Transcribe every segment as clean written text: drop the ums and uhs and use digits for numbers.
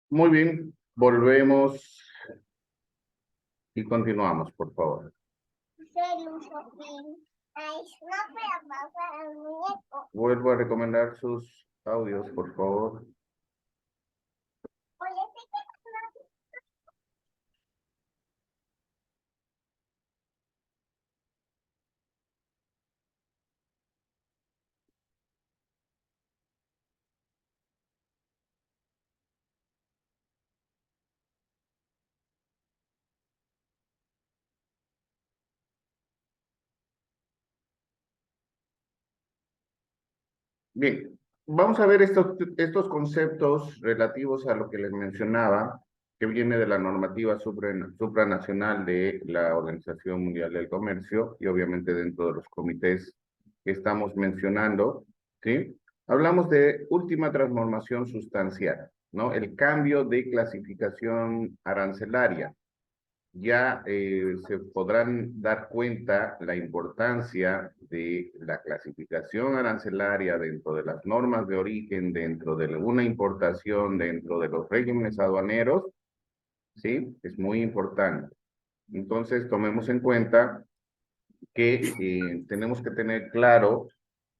Muy bien, volvemos y continuamos, por favor. Vuelvo a recomendar sus audios, por favor. Bien, vamos a ver estos conceptos relativos a lo que les mencionaba, que viene de la normativa supranacional de la Organización Mundial del Comercio y obviamente dentro de los comités que estamos mencionando, ¿sí? Hablamos de última transformación sustancial, ¿no? El cambio de clasificación arancelaria. Ya se podrán dar cuenta la importancia de la clasificación arancelaria dentro de las normas de origen, dentro de una importación, dentro de los regímenes aduaneros, ¿sí? Es muy importante. Entonces, tomemos en cuenta que tenemos que tener claro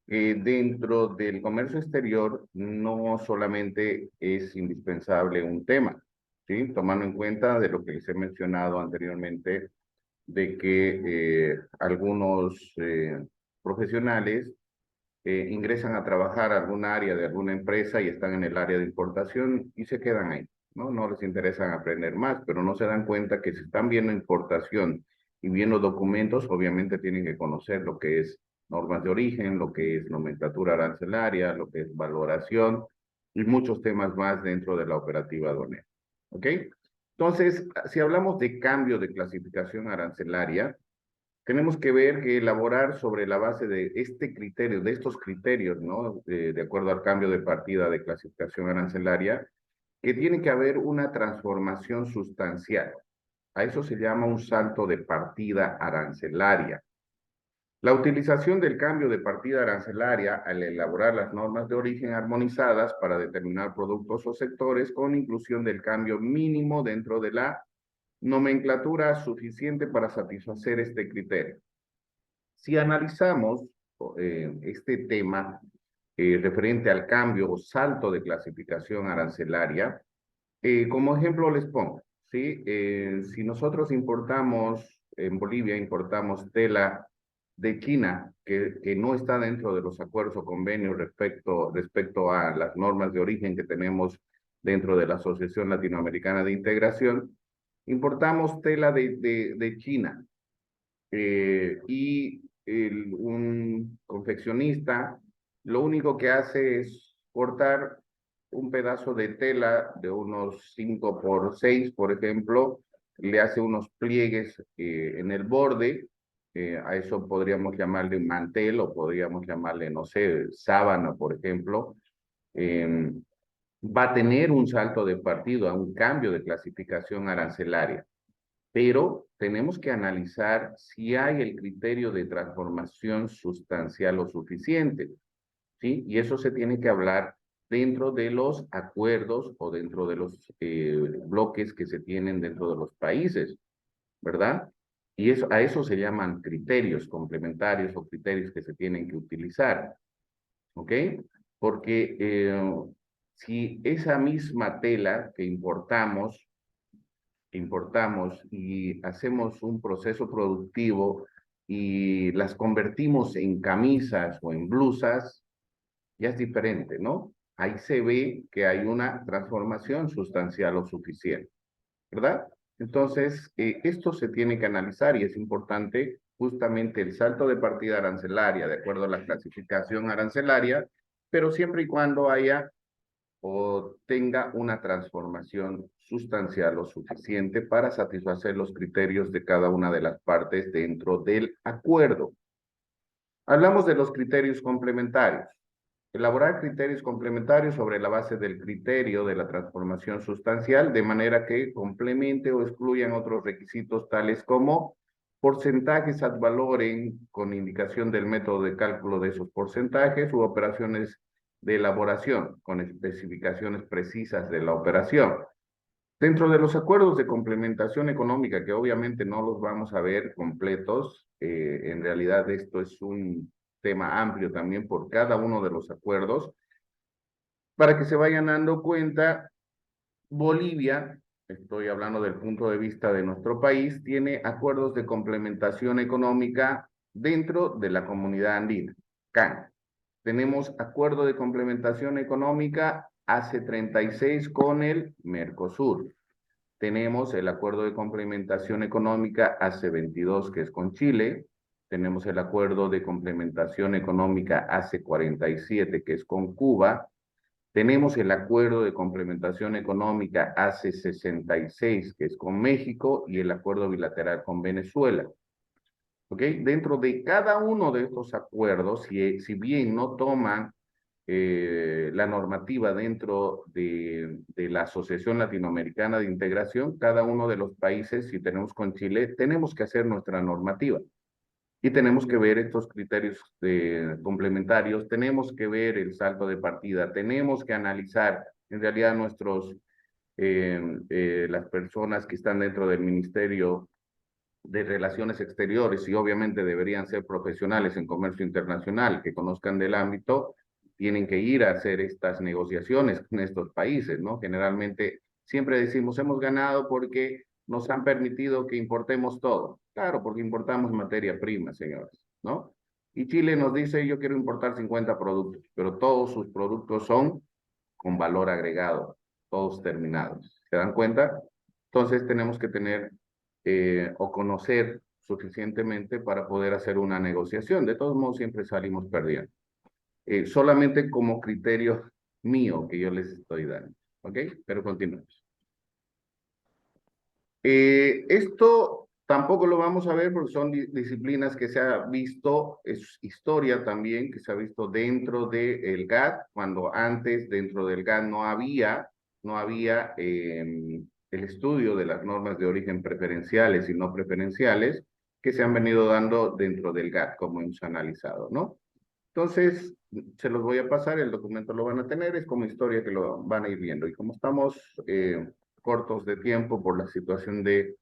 que dentro del comercio exterior no solamente es indispensable un tema, ¿sí? Tomando en cuenta de lo que les he mencionado anteriormente, de que algunos profesionales ingresan a trabajar a alguna área de alguna empresa y están en el área de importación y se quedan ahí, ¿no? No les interesa aprender más, pero no se dan cuenta que si están viendo importación y viendo documentos, obviamente tienen que conocer lo que es normas de origen, lo que es nomenclatura arancelaria, lo que es valoración y muchos temas más dentro de la operativa aduanera. ¿Ok? Entonces, si hablamos de cambio de clasificación arancelaria, tenemos que ver que elaborar sobre la base de este criterio, de estos criterios, ¿no? De acuerdo al cambio de partida de clasificación arancelaria, que tiene que haber una transformación sustancial. A eso se llama un salto de partida arancelaria. La utilización del cambio de partida arancelaria al elaborar las normas de origen armonizadas para determinar productos o sectores con inclusión del cambio mínimo dentro de la nomenclatura suficiente para satisfacer este criterio. Si analizamos este tema referente al cambio o salto de clasificación arancelaria, como ejemplo les pongo, ¿sí? Si nosotros importamos, en Bolivia importamos tela de China que no está dentro de los acuerdos o convenios respecto a las normas de origen que tenemos dentro de la Asociación Latinoamericana de Integración, importamos tela de China y un confeccionista lo único que hace es cortar un pedazo de tela de unos 5 por 6, por ejemplo, le hace unos pliegues en el borde, a eso podríamos llamarle un mantel o podríamos llamarle, no sé, sábana, por ejemplo, eh, va a tener un salto de partido a un cambio de clasificación arancelaria, pero tenemos que analizar si hay el criterio de transformación sustancial o suficiente, ¿sí? Y eso se tiene que hablar dentro de los acuerdos o dentro de los bloques que se tienen dentro de los países, ¿verdad? Y eso, a eso se llaman criterios complementarios o criterios que se tienen que utilizar, ¿ok? Porque si esa misma tela que importamos y hacemos un proceso productivo y las convertimos en camisas o en blusas, ya es diferente, ¿no? Ahí se ve que hay una transformación sustancial o suficiente, ¿verdad? Entonces, esto se tiene que analizar y es importante justamente el salto de partida arancelaria, de acuerdo a la clasificación arancelaria, pero siempre y cuando haya o tenga una transformación sustancial o suficiente para satisfacer los criterios de cada una de las partes dentro del acuerdo. Hablamos de los criterios complementarios. Elaborar criterios complementarios sobre la base del criterio de la transformación sustancial, de manera que complemente o excluyan otros requisitos tales como porcentajes ad valorem con indicación del método de cálculo de esos porcentajes u operaciones de elaboración con especificaciones precisas de la operación. Dentro de los acuerdos de complementación económica, que obviamente no los vamos a ver completos, en realidad esto es un tema amplio también por cada uno de los acuerdos, para que se vayan dando cuenta, Bolivia, estoy hablando del punto de vista de nuestro país, tiene acuerdos de complementación económica dentro de la comunidad andina, CAN. Tenemos acuerdo de complementación económica hace 36 con el Mercosur. Tenemos el acuerdo de complementación económica hace 22 que es con Chile. Tenemos el acuerdo de complementación económica hace 47 que es con Cuba. Tenemos el acuerdo de complementación económica hace 66 que es con México, y el acuerdo bilateral con Venezuela. ¿Ok? Dentro de cada uno de estos acuerdos, si bien no toman la normativa dentro de la Asociación Latinoamericana de Integración, cada uno de los países, si tenemos con Chile, tenemos que hacer nuestra normativa. Y tenemos que ver estos criterios complementarios, tenemos que ver el salto de partida, tenemos que analizar en realidad las personas que están dentro del Ministerio de Relaciones Exteriores, y obviamente deberían ser profesionales en comercio internacional, que conozcan del ámbito, tienen que ir a hacer estas negociaciones con estos países, ¿no? Generalmente siempre decimos, hemos ganado porque nos han permitido que importemos todo. Claro, porque importamos materia prima, señores, ¿no? Y Chile nos dice, yo quiero importar 50 productos, pero todos sus productos son con valor agregado, todos terminados. ¿Se dan cuenta? Entonces tenemos que tener o conocer suficientemente para poder hacer una negociación. De todos modos, siempre salimos perdiendo. Solamente como criterio mío que yo les estoy dando. ¿Ok? Pero continuemos. Esto tampoco lo vamos a ver porque son disciplinas que se ha visto, es historia también, que se ha visto dentro del GATT, cuando antes dentro del GATT no había el estudio de las normas de origen preferenciales y no preferenciales que se han venido dando dentro del GATT, como hemos analizado, ¿no? Entonces, se los voy a pasar, el documento lo van a tener, es como historia que lo van a ir viendo. Y como estamos cortos de tiempo por la situación de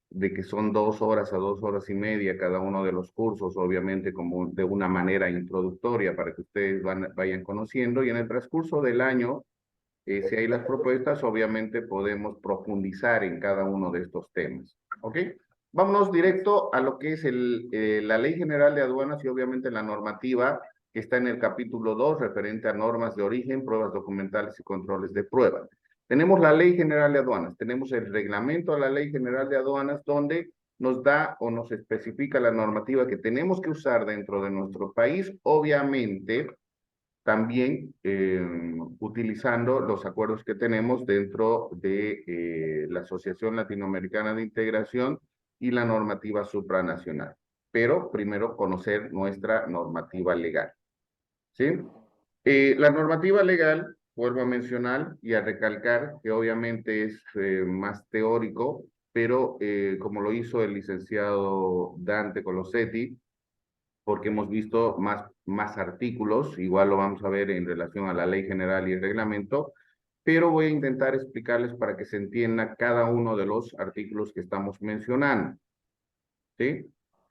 que son 2 horas a 2 horas y media cada uno de los cursos, obviamente como de una manera introductoria para que ustedes vayan conociendo, y en el transcurso del año, si hay las propuestas, obviamente podemos profundizar en cada uno de estos temas. ¿Ok? Vámonos directo a lo que es la Ley General de Aduanas y obviamente la normativa que está en el capítulo 2 referente a normas de origen, pruebas documentales y controles de prueba. Tenemos la Ley General de Aduanas, tenemos el reglamento a la Ley General de Aduanas donde nos da o nos especifica la normativa que tenemos que usar dentro de nuestro país, obviamente también utilizando los acuerdos que tenemos dentro de la Asociación Latinoamericana de Integración y la normativa supranacional. Pero primero conocer nuestra normativa legal. ¿Sí? La normativa legal, vuelvo a mencionar y a recalcar que obviamente es más teórico, pero como lo hizo el licenciado Dante Colosetti, porque hemos visto más artículos, igual lo vamos a ver en relación a la ley general y el reglamento, pero voy a intentar explicarles para que se entienda cada uno de los artículos que estamos mencionando, ¿sí?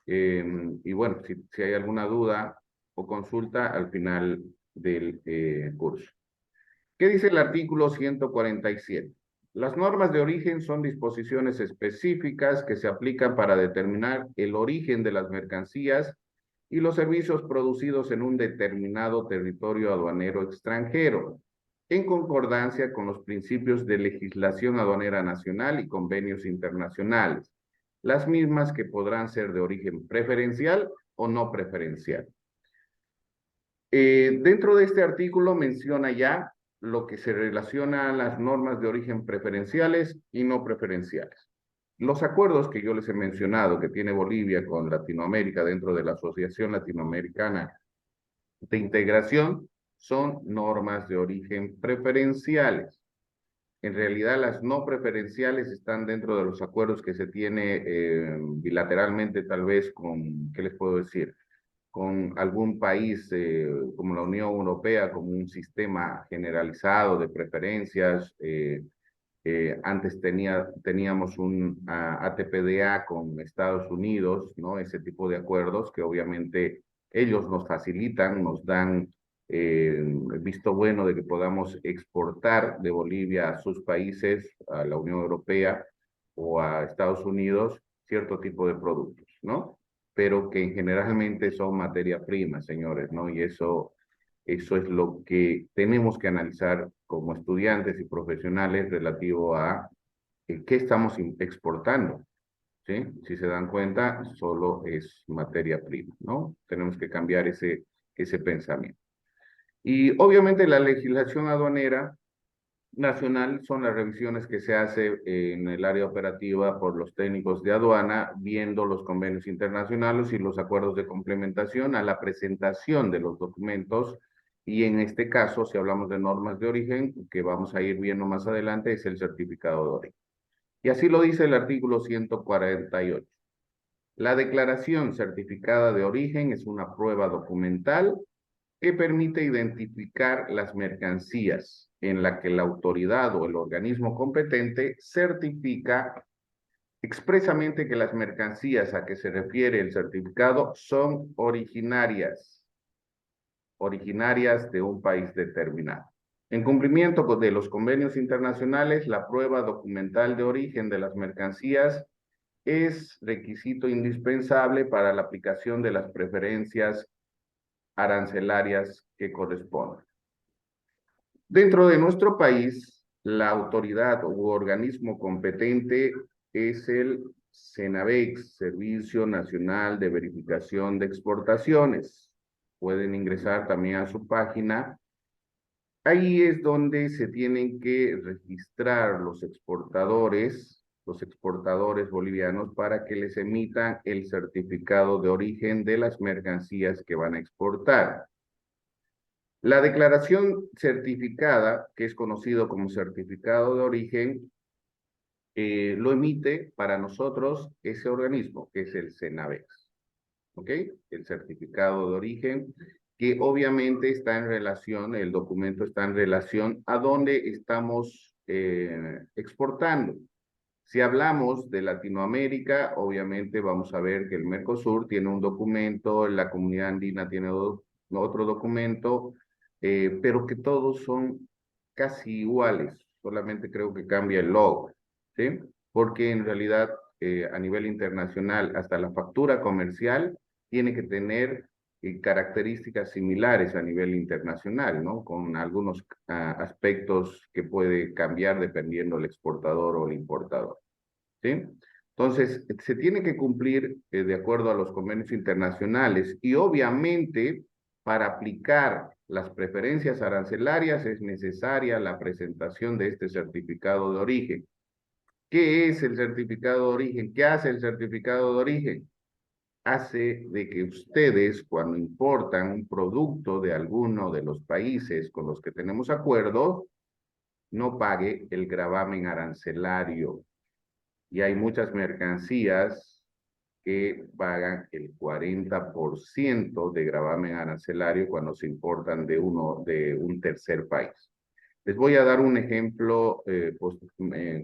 Y bueno, si hay alguna duda o consulta al final del curso. ¿Qué dice el artículo 147? Las normas de origen son disposiciones específicas que se aplican para determinar el origen de las mercancías y los servicios producidos en un determinado territorio aduanero extranjero, en concordancia con los principios de legislación aduanera nacional y convenios internacionales, las mismas que podrán ser de origen preferencial o no preferencial. Dentro de este artículo menciona ya lo que se relaciona a las normas de origen preferenciales y no preferenciales. Los acuerdos que yo les he mencionado que tiene Bolivia con Latinoamérica dentro de la Asociación Latinoamericana de Integración son normas de origen preferenciales. En realidad, las no preferenciales están dentro de los acuerdos que se tiene bilateralmente, tal vez con, ¿qué les puedo decir? Con algún país como la Unión Europea, como un sistema generalizado de preferencias Antes teníamos un ATPDA con Estados Unidos, ¿no? Ese tipo de acuerdos que obviamente ellos nos facilitan, nos dan visto bueno de que podamos exportar de Bolivia a sus países, a la Unión Europea o a Estados Unidos, cierto tipo de productos, ¿no? Pero que generalmente son materia prima, señores, ¿no? Y eso es lo que tenemos que analizar como estudiantes y profesionales relativo a qué estamos exportando, ¿sí? Si se dan cuenta, solo es materia prima, ¿no? Tenemos que cambiar ese pensamiento. Y obviamente la legislación aduanera nacional son las revisiones que se hace en el área operativa por los técnicos de aduana, viendo los convenios internacionales y los acuerdos de complementación a la presentación de los documentos. Y en este caso, si hablamos de normas de origen, que vamos a ir viendo más adelante, es el certificado de origen. Y así lo dice el artículo 148. La declaración certificada de origen es una prueba documental que permite identificar las mercancías en la que la autoridad o el organismo competente certifica expresamente que las mercancías a que se refiere el certificado son originarias de un país determinado. En cumplimiento de los convenios internacionales, la prueba documental de origen de las mercancías es requisito indispensable para la aplicación de las preferencias arancelarias que corresponden. Dentro de nuestro país, la autoridad u organismo competente es el SENAVEX, Servicio Nacional de Verificación de Exportaciones. Pueden ingresar también a su página. Ahí es donde se tienen que registrar los exportadores bolivianos, para que les emitan el certificado de origen de las mercancías que van a exportar. La declaración certificada, que es conocido como certificado de origen, lo emite para nosotros ese organismo, que es el SENAVEX, ¿ok? El certificado de origen, que obviamente está en relación, el documento está en relación a dónde estamos exportando. Si hablamos de Latinoamérica, obviamente vamos a ver que el Mercosur tiene un documento, la Comunidad Andina tiene otro documento, pero que todos son casi iguales, solamente creo que cambia el logo, ¿sí? Porque en realidad a nivel internacional, hasta la factura comercial tiene que tener características similares a nivel internacional, ¿no? Con algunos aspectos que puede cambiar dependiendo el exportador o el importador, ¿sí? Entonces, se tiene que cumplir de acuerdo a los convenios internacionales, y obviamente para aplicar las preferencias arancelarias es necesaria la presentación de este certificado de origen. ¿Qué es el certificado de origen? ¿Qué hace el certificado de origen? Hace de que ustedes, cuando importan un producto de alguno de los países con los que tenemos acuerdo, no pague el gravamen arancelario. Y hay muchas mercancías que pagan el 40% de gravamen arancelario cuando se importan de un tercer país. Les voy a dar un ejemplo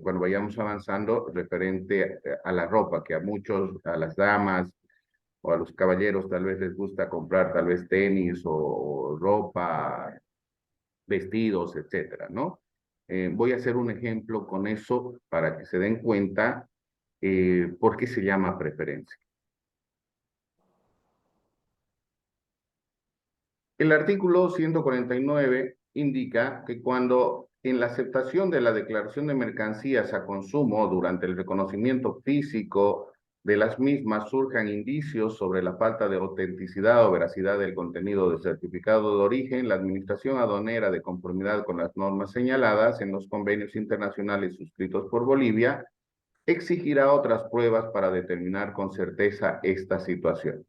cuando vayamos avanzando referente a la ropa, que a muchos, a las damas o a los caballeros tal vez les gusta comprar tal vez tenis o ropa, vestidos, etcétera, ¿no? Voy a hacer un ejemplo con eso para que se den cuenta por qué se llama preferencia. El artículo 149 indica que cuando en la aceptación de la declaración de mercancías a consumo durante el reconocimiento físico de las mismas surjan indicios sobre la falta de autenticidad o veracidad del contenido del certificado de origen, la Administración Aduanera, de conformidad con las normas señaladas en los convenios internacionales suscritos por Bolivia, exigirá otras pruebas para determinar con certeza esta situación.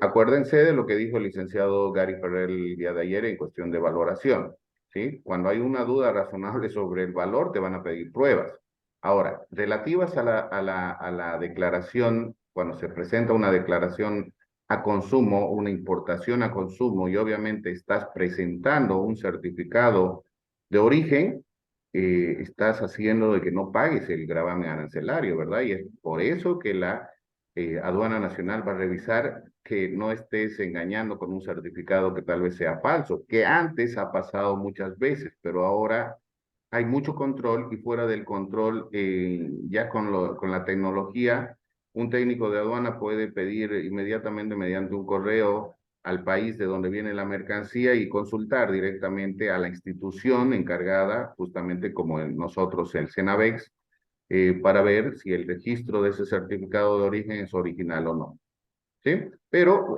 Acuérdense de lo que dijo el licenciado Gary Ferrer el día de ayer en cuestión de valoración, ¿sí? Cuando hay una duda razonable sobre el valor, te van a pedir pruebas. Ahora, relativas a la declaración, cuando se presenta una declaración a consumo, una importación a consumo, y obviamente estás presentando un certificado de origen, estás haciendo de que no pagues el gravamen arancelario, ¿verdad? Y es por eso que la aduana nacional va a revisar que no estés engañando con un certificado que tal vez sea falso, que antes ha pasado muchas veces, pero ahora hay mucho control y fuera del control, ya con la tecnología, un técnico de aduana puede pedir inmediatamente mediante un correo al país de donde viene la mercancía y consultar directamente a la institución encargada, justamente como nosotros, el Cenavex, para ver si el registro de ese certificado de origen es original o no. ¿Sí? Pero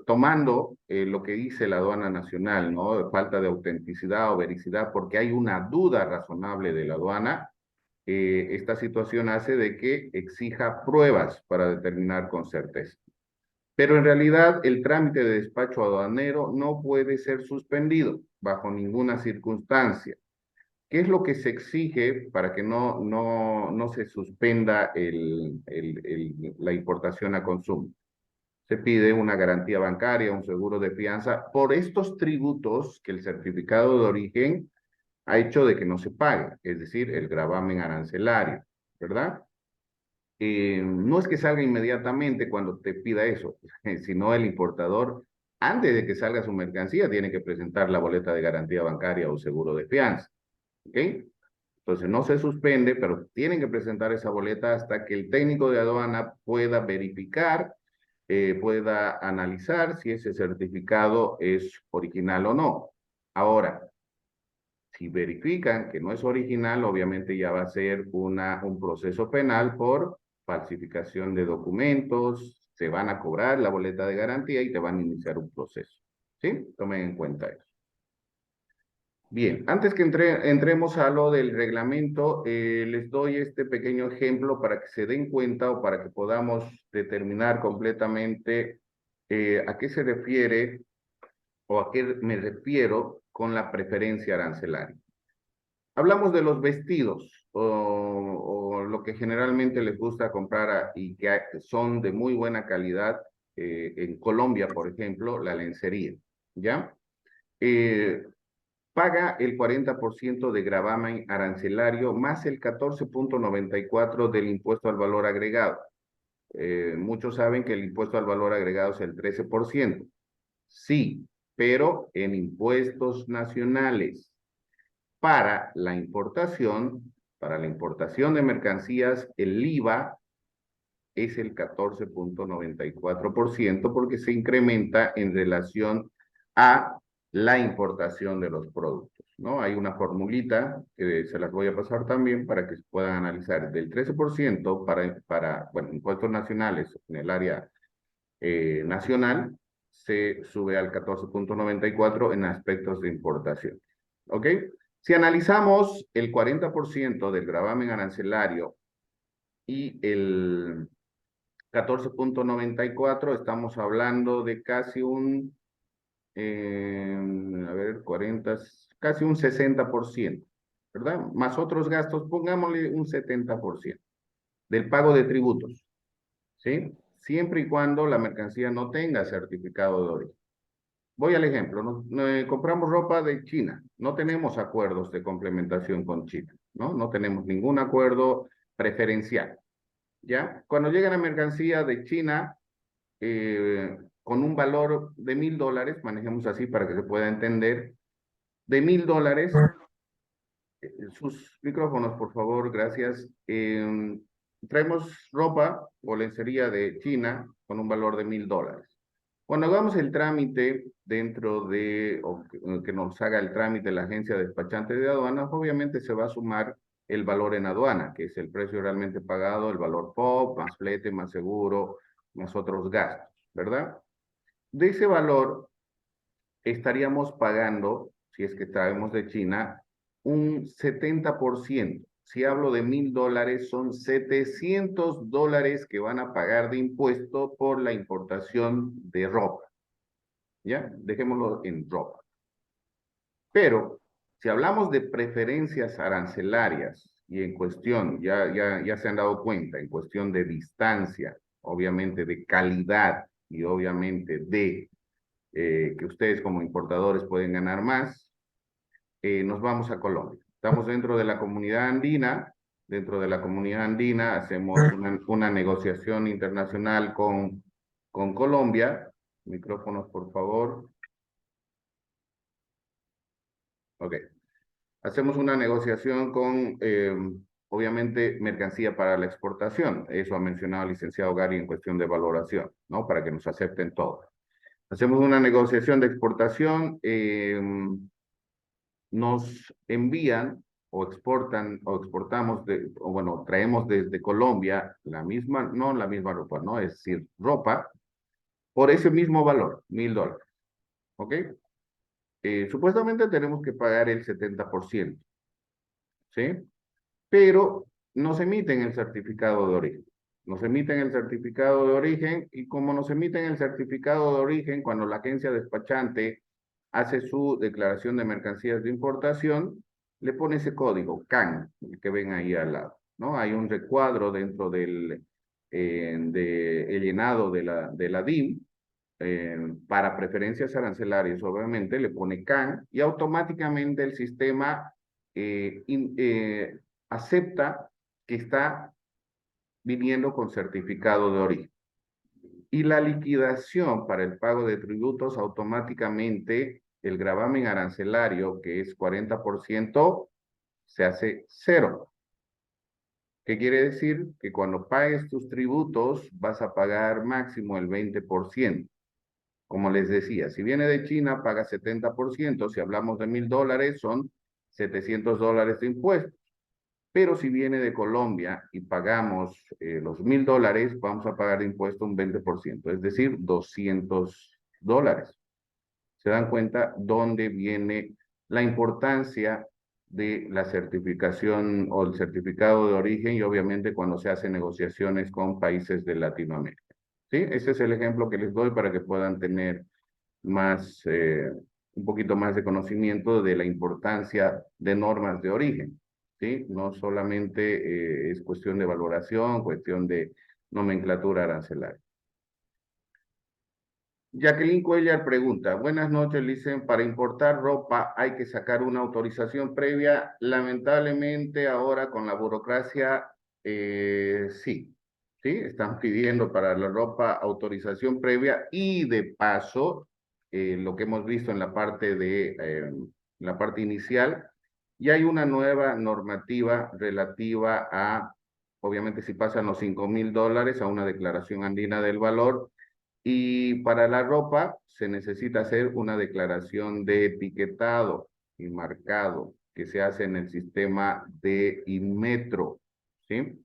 tomando lo que dice la aduana nacional, ¿no? De falta de autenticidad o vericidad, porque hay una duda razonable de la aduana, esta situación hace de que exija pruebas para determinar con certeza. Pero en realidad el trámite de despacho aduanero no puede ser suspendido bajo ninguna circunstancia. ¿Qué es lo que se exige para que no se suspenda la importación a consumo? Se pide una garantía bancaria, un seguro de fianza por estos tributos que el certificado de origen ha hecho de que no se pague, es decir, el gravamen arancelario, ¿verdad? No es que salga inmediatamente cuando te pida eso, sino el importador, antes de que salga su mercancía, tiene que presentar la boleta de garantía bancaria o seguro de fianza, ¿ok? Entonces no se suspende, pero tienen que presentar esa boleta hasta que el técnico de aduana pueda verificar, pueda analizar si ese certificado es original o no. Ahora, si verifican que no es original, obviamente ya va a ser un proceso penal por falsificación de documentos, se van a cobrar la boleta de garantía y te van a iniciar un proceso. ¿Sí? Tomen en cuenta eso. Bien, antes que entremos a lo del reglamento, les doy este pequeño ejemplo para que se den cuenta o para que podamos determinar completamente a qué se refiere o a qué me refiero con la preferencia arancelaria. Hablamos de los vestidos o lo que generalmente les gusta comprar y que son de muy buena calidad en Colombia, por ejemplo, la lencería, ¿ya? Eh, paga el 40% de gravamen arancelario más el 14.94 del impuesto al valor agregado. Muchos saben que el impuesto al valor agregado es el 13%. Sí, pero en impuestos nacionales. Para la importación de mercancías, el IVA es el 14.94% porque se incrementa en relación a la importación de los productos, ¿no? Hay una formulita que se las voy a pasar también para que puedan analizar. Del 13% bueno, impuestos nacionales en el área nacional, se sube al 14.94 en aspectos de importación. ¿Ok? Si analizamos el 40% del gravamen arancelario y el 14.94, estamos hablando de casi a ver, 40, casi un 60%, ¿verdad? Más otros gastos, pongámosle un 70% del pago de tributos, ¿sí? Siempre y cuando la mercancía no tenga certificado de origen. Voy al ejemplo, compramos ropa de China, no tenemos acuerdos de complementación con China, ¿no? No tenemos ningún acuerdo preferencial, ¿ya? Cuando llega la mercancía de China, con un valor de $1.000, manejemos así para que se pueda entender, de $1.000, sus micrófonos, por favor, gracias. Traemos ropa o lencería de China con un valor de $1.000. Cuando hagamos el trámite dentro de, o que nos haga el trámite la agencia despachante de aduanas, obviamente se va a sumar el valor en aduana, que es el precio realmente pagado, el valor POP, más flete, más seguro, más otros gastos, ¿verdad? De ese valor estaríamos pagando, si es que traemos de China, un 70%. Si hablo de $1.000, son $700 que van a pagar de impuesto por la importación de ropa. ¿Ya? Dejémoslo en ropa. Pero si hablamos de preferencias arancelarias y en cuestión, ya se han dado cuenta, en cuestión de distancia, obviamente de calidad y obviamente de que ustedes como importadores pueden ganar más, nos vamos a Colombia. Estamos dentro de la comunidad andina. Dentro de la comunidad andina hacemos una negociación internacional con Colombia. Micrófonos, por favor. Ok. Hacemos una negociación con, obviamente, mercancía para la exportación. Eso ha mencionado el licenciado Gary en cuestión de valoración, ¿no? Para que nos acepten todo. Hacemos una negociación de exportación, nos envían o exportan o exportamos, o bueno, traemos desde Colombia la misma, no la misma ropa, ¿no? Es decir, ropa por ese mismo valor, $1,000, ¿ok? Supuestamente tenemos que pagar el 70%, ¿sí? Pero nos emiten el certificado de origen. Nos emiten el certificado de origen y como nos emiten el certificado de origen, cuando la agencia despachante hace su declaración de mercancías de importación, le pone ese código CAN, el que ven ahí al lado, ¿no? Hay un recuadro dentro del el llenado de la DIM, para preferencias arancelarias, obviamente, le pone CAN y automáticamente el sistema acepta que está viniendo con certificado de origen. Y la liquidación para el pago de tributos automáticamente, el gravamen arancelario, que es 40%, se hace cero. ¿Qué quiere decir? Que cuando pagues tus tributos vas a pagar máximo el 20%. Como les decía, si viene de China, paga 70%. Si hablamos de $1,000, son $700 de impuestos. Pero si viene de Colombia y pagamos los $1,000, vamos a pagar de impuesto un 20%, es decir, $200. ¿Se dan cuenta dónde viene la importancia de la certificación o el certificado de origen y obviamente cuando se hacen negociaciones con países de Latinoamérica? ¿Sí? Ese es el ejemplo que les doy para que puedan tener más, un poquito más de conocimiento de la importancia de normas de origen, ¿sí? No solamente es cuestión de valoración, cuestión de nomenclatura arancelaria. Jacqueline Cuellar pregunta, buenas noches, dicen, para importar ropa hay que sacar una autorización previa. Lamentablemente ahora con la burocracia, sí, sí, están pidiendo para la ropa autorización previa y de paso, lo que hemos visto en la parte inicial, y hay una nueva normativa relativa a, obviamente si pasan los $5,000, a una declaración andina del valor. Y para la ropa se necesita hacer una declaración de etiquetado y marcado que se hace en el sistema de Inmetro, ¿sí?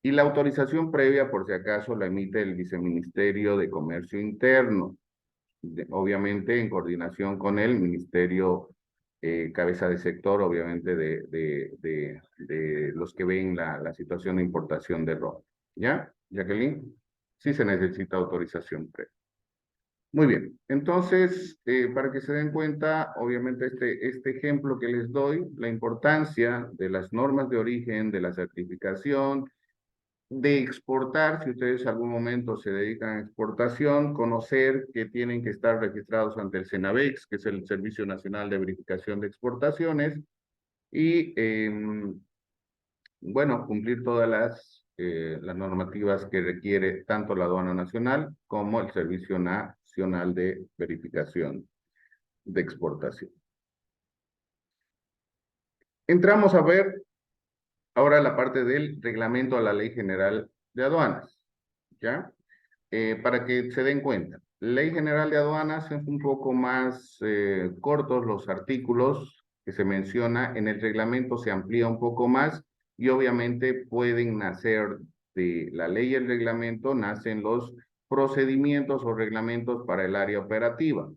Y la autorización previa, por si acaso, la emite el Viceministerio de Comercio Interno, obviamente en coordinación con el Ministerio cabeza de sector, obviamente de los que ven la situación de importación de ropa. ¿Ya, Jacqueline? Sí se necesita autorización previa. Muy bien, entonces, para que se den cuenta, obviamente este ejemplo que les doy, la importancia de las normas de origen, de la certificación, de exportar, si ustedes algún momento se dedican a exportación, conocer que tienen que estar registrados ante el SENAVEX, que es el Servicio Nacional de Verificación de Exportaciones, y bueno, cumplir todas las normativas que requiere tanto la aduana nacional como el Servicio Nacional de Verificación de Exportación. Entramos a ver ahora la parte del reglamento a la Ley General de Aduanas, ¿ya? Para que se den cuenta. Ley General de Aduanas es un poco más cortos los artículos que se menciona. En el reglamento se amplía un poco más y obviamente pueden nacer de la ley y el reglamento, nacen los procedimientos o reglamentos para el área operativa.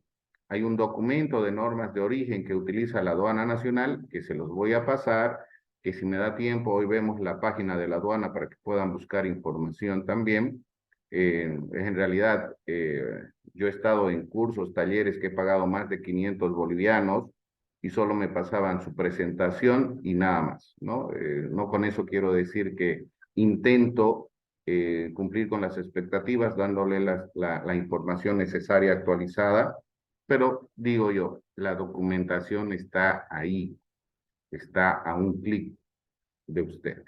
Hay un documento de normas de origen que utiliza la aduana nacional, que se los voy a pasar, que si me da tiempo, hoy vemos la página de la aduana para que puedan buscar información también. En realidad, yo he estado en cursos, talleres que he pagado más de 500 bolivianos y solo me pasaban su presentación y nada más, ¿no? No con eso quiero decir que intento cumplir con las expectativas, dándole la información necesaria actualizada, pero digo yo, la documentación está ahí. Está a un clic de ustedes.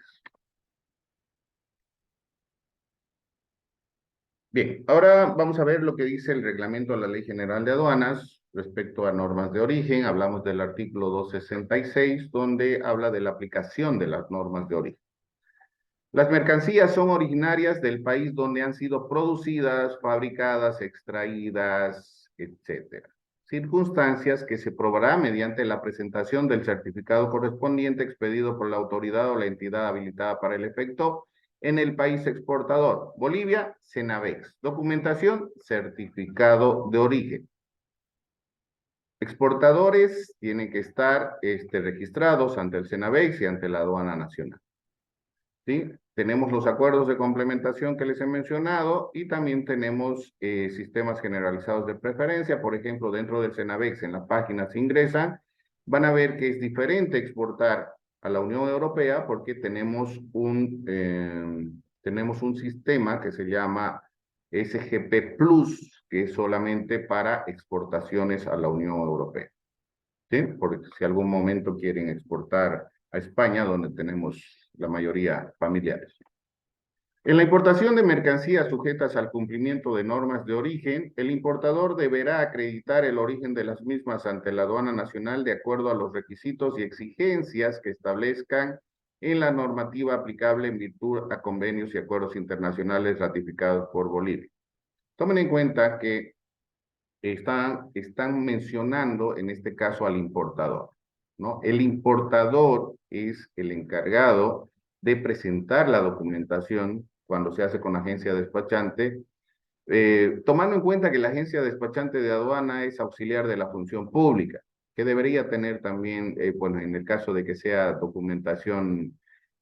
Bien, ahora vamos a ver lo que dice el reglamento de la Ley General de Aduanas respecto a normas de origen. Hablamos del artículo 266, donde habla de la aplicación de las normas de origen. Las mercancías son originarias del país donde han sido producidas, fabricadas, extraídas, etcétera. Circunstancias que se probará mediante la presentación del certificado correspondiente expedido por la autoridad o la entidad habilitada para el efecto en el país exportador. Bolivia, Cenavex. Documentación, certificado de origen. Exportadores tienen que estar registrados ante el Cenavex y ante la aduana nacional. ¿Sí? Tenemos los acuerdos de complementación que les he mencionado y también tenemos sistemas generalizados de preferencia. Por ejemplo, dentro del Cenavex, en la página se ingresan, van a ver que es diferente exportar a la Unión Europea porque tenemos un sistema que se llama SGP Plus, que es solamente para exportaciones a la Unión Europea. ¿Sí? Porque si algún momento quieren exportar a España, donde tenemos la mayoría familiares. En la importación de mercancías sujetas al cumplimiento de normas de origen, el importador deberá acreditar el origen de las mismas ante la aduana nacional de acuerdo a los requisitos y exigencias que establezcan en la normativa aplicable en virtud a convenios y acuerdos internacionales ratificados por Bolivia. Tomen en cuenta que están mencionando en este caso al importador, ¿no? El importador es el encargado de presentar la documentación cuando se hace con agencia despachante, tomando en cuenta que la agencia despachante de aduana es auxiliar de la función pública, que debería tener también, bueno, en el caso de que sea documentación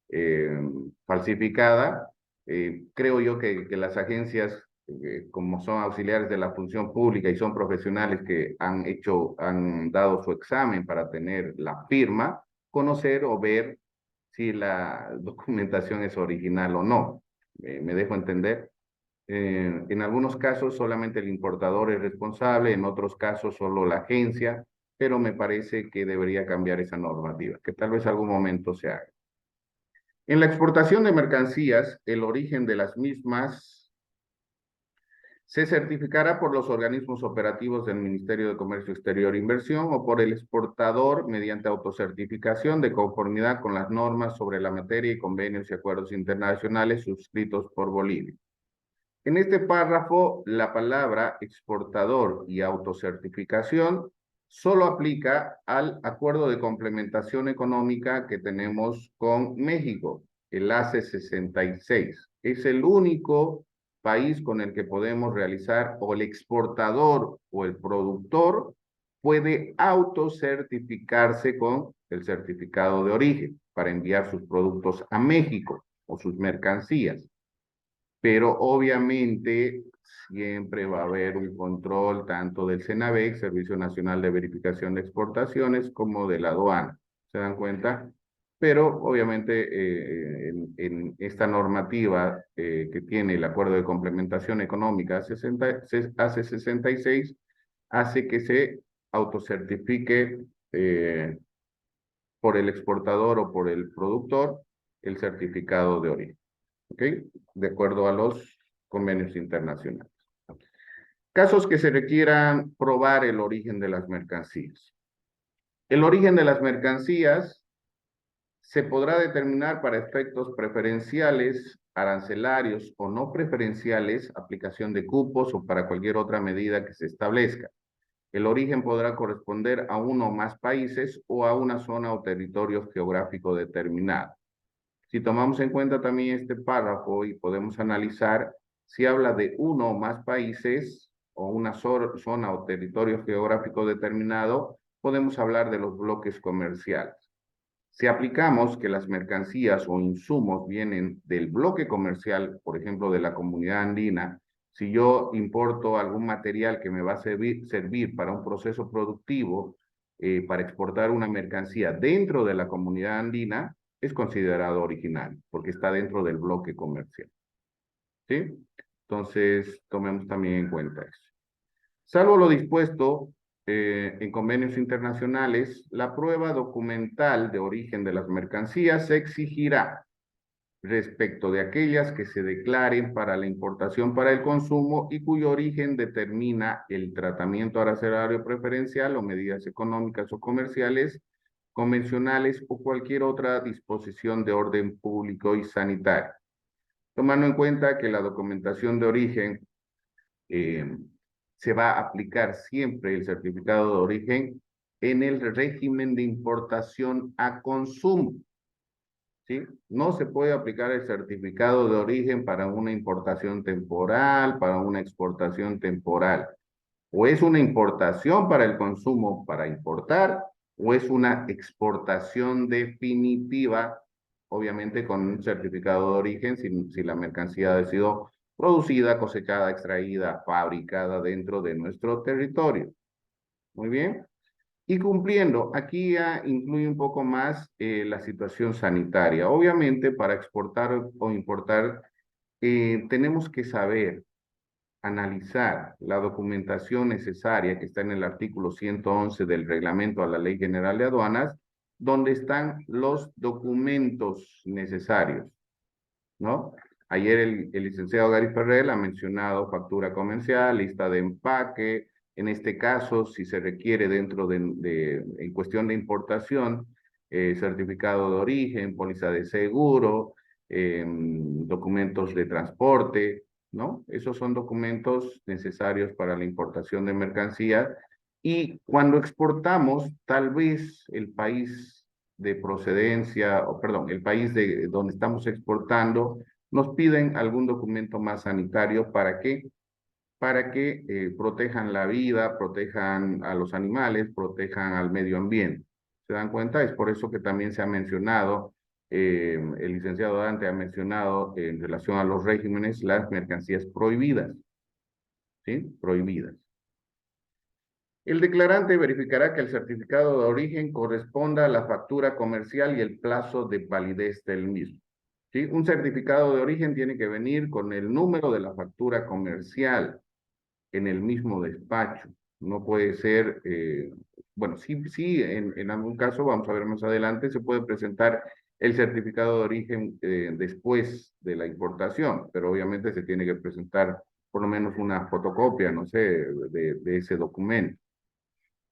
eh, falsificada, creo yo que las agencias, como son auxiliares de la función pública y son profesionales que han dado su examen para tener la firma, conocer o ver si la documentación es original o no. ¿Me dejo entender? En algunos casos solamente el importador es responsable, en otros casos solo la agencia, pero me parece que debería cambiar esa normativa, que tal vez algún momento se haga. En la exportación de mercancías, el origen de las mismas se certificará por los organismos operativos del Ministerio de Comercio Exterior e Inversión o por el exportador mediante autocertificación de conformidad con las normas sobre la materia y convenios y acuerdos internacionales suscritos por Bolivia. En este párrafo, la palabra exportador y autocertificación solo aplica al acuerdo de complementación económica que tenemos con México, el ACE 66. Es el único país con el que podemos realizar, o el exportador o el productor puede autocertificarse con el certificado de origen para enviar sus productos a México o sus mercancías. Pero obviamente siempre va a haber un control tanto del Cenavex, Servicio Nacional de Verificación de Exportaciones, como de la aduana. ¿Se dan cuenta? Pero obviamente en esta normativa que tiene el Acuerdo de Complementación Económica hace 66, hace que se autocertifique por el exportador o por el productor el certificado de origen. ¿Ok? De acuerdo a los convenios internacionales. Casos que se requieran probar el origen de las mercancías. El origen de las mercancías se podrá determinar para efectos preferenciales, arancelarios o no preferenciales, aplicación de cupos o para cualquier otra medida que se establezca. El origen podrá corresponder a uno o más países o a una zona o territorio geográfico determinado. Si tomamos en cuenta también este párrafo y podemos analizar si habla de uno o más países o una zona o territorio geográfico determinado, podemos hablar de los bloques comerciales. Si aplicamos que las mercancías o insumos vienen del bloque comercial, por ejemplo, de la comunidad andina, si yo importo algún material que me va a servir para un proceso productivo, para exportar una mercancía dentro de la comunidad andina, es considerado original, porque está dentro del bloque comercial. ¿Sí? Entonces, tomemos también en cuenta eso. Salvo lo dispuesto en convenios internacionales, la prueba documental de origen de las mercancías se exigirá respecto de aquellas que se declaren para la importación para el consumo y cuyo origen determina el tratamiento arancelario preferencial o medidas económicas o comerciales, convencionales o cualquier otra disposición de orden público y sanitario. Tomando en cuenta que la documentación de origen eh, se va a aplicar siempre el certificado de origen en el régimen de importación a consumo. ¿Sí? No se puede aplicar el certificado de origen para una importación temporal, para una exportación temporal. O es una importación para el consumo para importar, o es una exportación definitiva, obviamente con un certificado de origen, si la mercancía ha sido producida, cosechada, extraída, fabricada dentro de nuestro territorio. Muy bien. Y cumpliendo, aquí ya incluye un poco más la situación sanitaria. Obviamente, para exportar o importar, tenemos que saber analizar la documentación necesaria que está en el artículo 111 del reglamento a la Ley General de Aduanas, donde están los documentos necesarios, ¿no? Ayer el licenciado Gary Ferrer ha mencionado factura comercial, lista de empaque. En este caso, si se requiere en cuestión de importación, certificado de origen, póliza de seguro, documentos de transporte, ¿no? Esos son documentos necesarios para la importación de mercancías. Y cuando exportamos, tal vez el país de procedencia, o perdón, el país de donde estamos exportando, nos piden algún documento más sanitario. ¿Para qué? Para que protejan la vida, protejan a los animales, protejan al medio ambiente. ¿Se dan cuenta? Es por eso que también se ha mencionado, el licenciado Dante ha mencionado en relación a los regímenes las mercancías prohibidas, ¿sí? Prohibidas. El declarante verificará que el certificado de origen corresponda a la factura comercial y el plazo de validez del mismo. ¿Sí? Un certificado de origen tiene que venir con el número de la factura comercial en el mismo despacho. No puede ser, bueno, sí, en algún caso, vamos a ver más adelante, se puede presentar el certificado de origen después de la importación, pero obviamente se tiene que presentar por lo menos una fotocopia, no sé, de ese documento.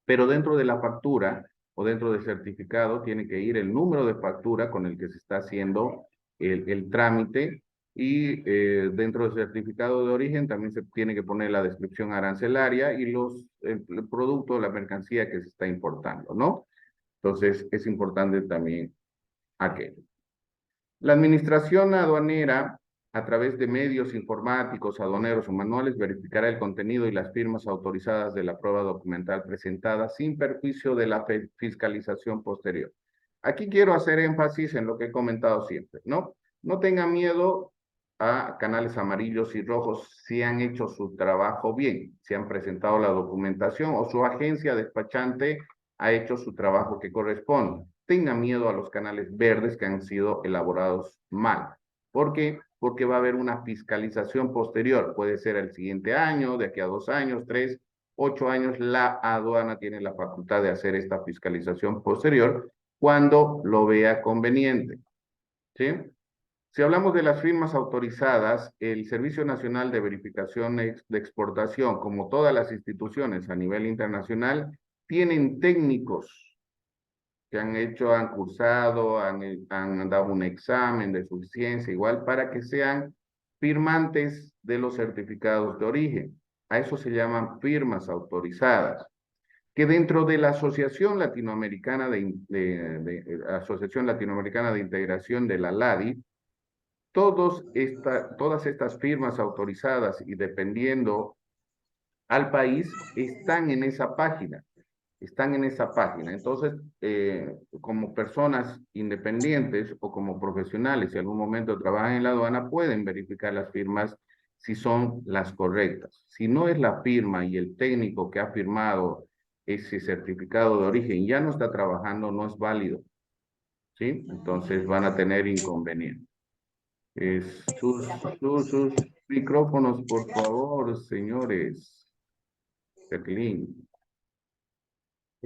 Pero dentro de la factura o dentro del certificado tiene que ir el número de factura con el que se está haciendo el trámite, y dentro del certificado de origen también se tiene que poner la descripción arancelaria y el producto, la mercancía que se está importando, ¿no? Entonces es importante también aquello. La administración aduanera, a través de medios informáticos, aduaneros o manuales, verificará el contenido y las firmas autorizadas de la prueba documental presentada sin perjuicio de la fiscalización posterior. Aquí quiero hacer énfasis en lo que he comentado siempre, ¿no? No tengan miedo a canales amarillos y rojos si han hecho su trabajo bien, si han presentado la documentación o su agencia despachante ha hecho su trabajo que corresponde. Tengan miedo a los canales verdes que han sido elaborados mal. ¿Por qué? Porque va a haber una fiscalización posterior. Puede ser el siguiente año, de aquí a 2 años, 3, 8 años. La aduana tiene la facultad de hacer esta fiscalización posterior cuando lo vea conveniente. ¿Sí? Si hablamos de las firmas autorizadas, el Servicio Nacional de Verificación de Exportación, como todas las instituciones a nivel internacional, tienen técnicos que han cursado, han dado un examen de suficiencia, igual, para que sean firmantes de los certificados de origen. A eso se llaman firmas autorizadas, que dentro de la Asociación Latinoamericana Asociación Latinoamericana de Integración de la LADI, todas estas firmas autorizadas y dependiendo al país están en esa página. Están en esa página. Entonces, como personas independientes o como profesionales, si en algún momento trabajan en la aduana, pueden verificar las firmas si son las correctas. Si no es la firma y el técnico que ha firmado ese certificado de origen ya no está trabajando, no es válido, ¿sí? Entonces van a tener inconvenientes. Sus micrófonos, por favor, señores. Jacqueline.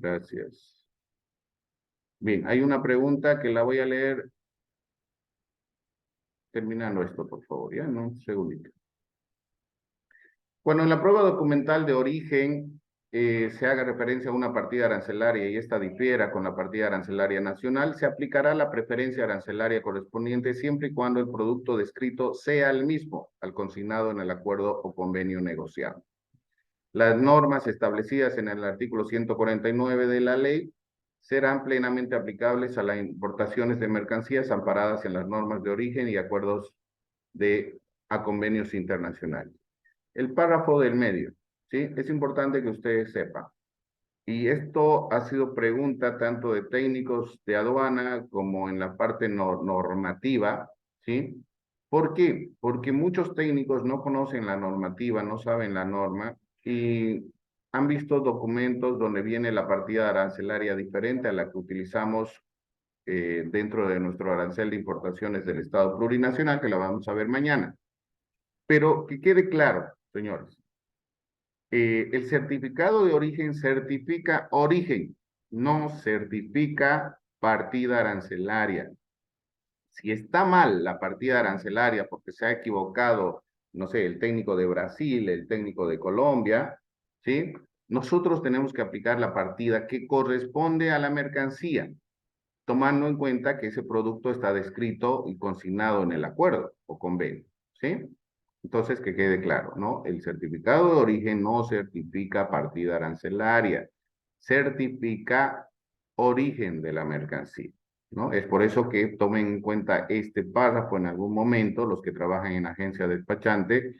Gracias. Bien, hay una pregunta que la voy a leer terminando esto, por favor, ya, no, un segundito. Cuando en la prueba documental de origen se haga referencia a una partida arancelaria y esta difiera con la partida arancelaria nacional, se aplicará la preferencia arancelaria correspondiente siempre y cuando el producto descrito sea el mismo al consignado en el acuerdo o convenio negociado. Las normas establecidas en el artículo 149 de la ley serán plenamente aplicables a las importaciones de mercancías amparadas en las normas de origen y acuerdos a convenios internacionales. El párrafo del medio, ¿sí? Es importante que ustedes sepan. Y esto ha sido pregunta tanto de técnicos de aduana como en la parte normativa, ¿sí? ¿Por qué? Porque muchos técnicos no conocen la normativa, no saben la norma y han visto documentos donde viene la partida arancelaria diferente a la que utilizamos dentro de nuestro arancel de importaciones del Estado plurinacional, que la vamos a ver mañana. Pero que quede claro, señores, el certificado de origen certifica origen, no certifica partida arancelaria. Si está mal la partida arancelaria porque se ha equivocado, no sé, el técnico de Brasil, el técnico de Colombia, ¿sí? Nosotros tenemos que aplicar la partida que corresponde a la mercancía, tomando en cuenta que ese producto está descrito y consignado en el acuerdo o convenio, ¿sí? Entonces, que quede claro, ¿no? El certificado de origen no certifica partida arancelaria, certifica origen de la mercancía, ¿no? Es por eso que tomen en cuenta este párrafo en algún momento, los que trabajan en agencia despachante,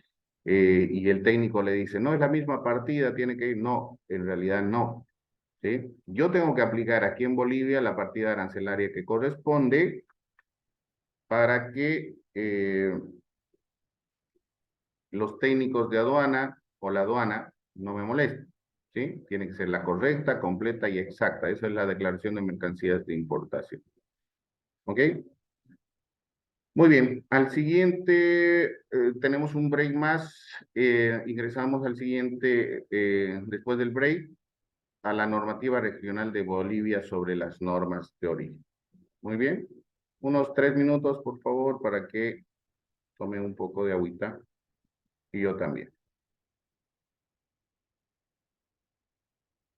y el técnico le dice, no, es la misma partida, tiene que ir. No, en realidad no, ¿sí? Yo tengo que aplicar aquí en Bolivia la partida arancelaria que corresponde para que los técnicos de aduana o la aduana no me molesten, ¿sí? Tiene que ser la correcta, completa y exacta. Esa es la declaración de mercancías de importación. ¿Ok? Muy bien, al siguiente tenemos un break más. Ingresamos al siguiente, después del break, a la normativa regional de Bolivia sobre las normas de origen. Muy bien, unos 3 minutos, por favor, para que tome un poco de agüita y yo también.